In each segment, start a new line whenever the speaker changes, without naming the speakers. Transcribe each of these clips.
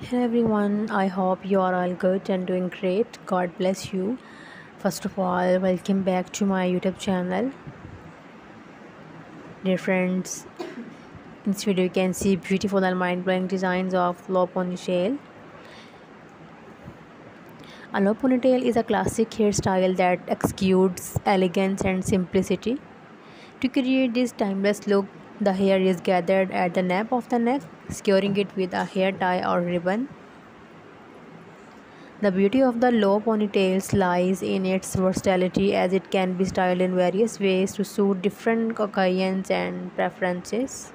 Hello everyone, I hope you are all good and doing great. God bless you. First of all, welcome back to my YouTube channel. Dear friends, in this video you can see beautiful and mind-blowing designs of low ponytail. A low ponytail is a classic hairstyle that exudes elegance and simplicity. To create this timeless look, the hair is gathered at the nape of the neck, securing it with a hair tie or ribbon. The beauty of the low ponytails lies in its versatility, as it can be styled in various ways to suit different occasions and preferences.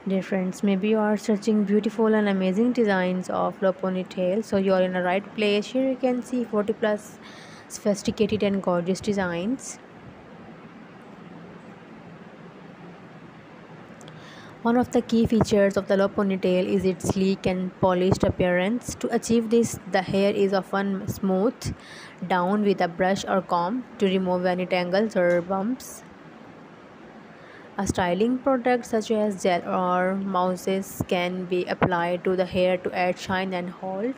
Dear friends, maybe you are searching beautiful and amazing designs of low ponytail, so you are in the right place. Here you can see 40 plus sophisticated and gorgeous designs. One of the key features of the low ponytail is its sleek and polished appearance. To achieve this, the hair is often smoothed down with a brush or comb to remove any tangles or bumps. A styling product such as gel or mousses can be applied to the hair to add shine and hold.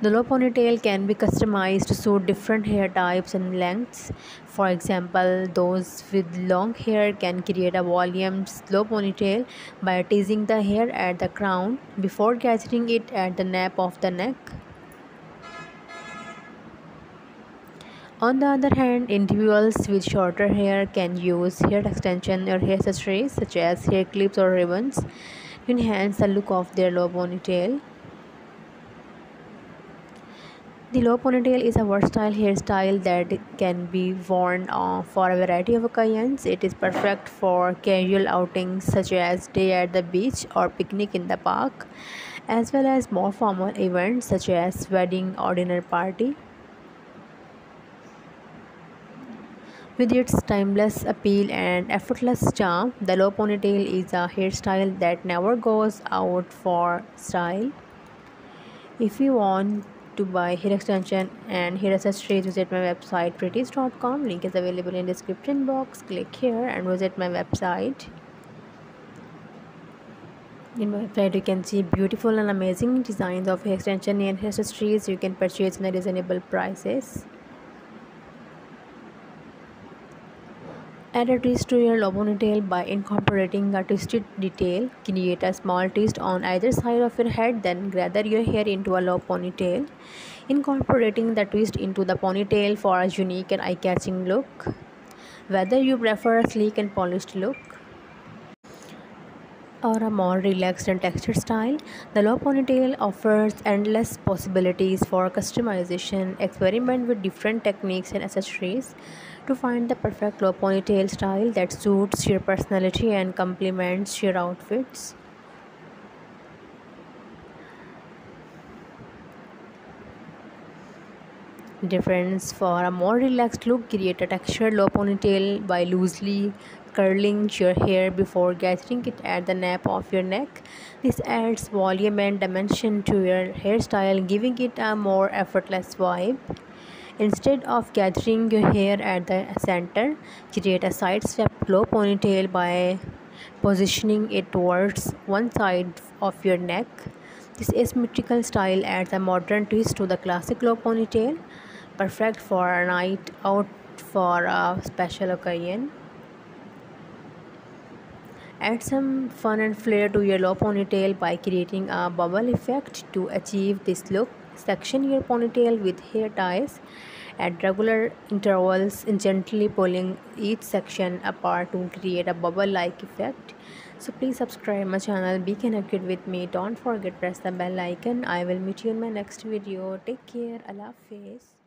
The low ponytail can be customized to suit different hair types and lengths. For example, those with long hair can create a volumed low ponytail by teasing the hair at the crown before gathering it at the nape of the neck. On the other hand, individuals with shorter hair can use hair extension or hair accessories such as hair clips or ribbons to enhance the look of their low ponytail. The low ponytail is a versatile hairstyle that can be worn for a variety of occasions. It is perfect for casual outings such as day at the beach or picnic in the park, as well as more formal events such as wedding or dinner party. With its timeless appeal and effortless charm, the low ponytail is a hairstyle that never goes out for style. If you want to buy hair extension and hair accessories, visit my website pretties.com. Link is available in description box. Click here and visit my website. In my website you can see beautiful and amazing designs of hair extension and hair accessories you can purchase in reasonable prices. Add a twist to your low ponytail by incorporating a twisted detail. Create a small twist on either side of your head, then gather your hair into a low ponytail, incorporating the twist into the ponytail for a unique and eye-catching look. Whether you prefer a sleek and polished look or a more relaxed and textured style, the low ponytail offers endless possibilities for customization. Experiment with different techniques and accessories to find the perfect low ponytail style that suits your personality and complements your outfits. Difference for a more relaxed look, create a textured low ponytail by loosely curling your hair before gathering it at the nape of your neck. This adds volume and dimension to your hairstyle, giving it a more effortless vibe. Instead of gathering your hair at the center, create a side-swept low ponytail by positioning it towards one side of your neck. This asymmetrical style adds a modern twist to the classic low ponytail, perfect for a night out for a special occasion. Add some fun and flair to your low ponytail by creating a bubble effect. To achieve this look, section your ponytail with hair ties at regular intervals, gently pulling each section apart to create a bubble-like effect. So please subscribe my channel, be connected with me. Don't forget press the bell icon. I will meet you in my next video. Take care. Allah Hafiz.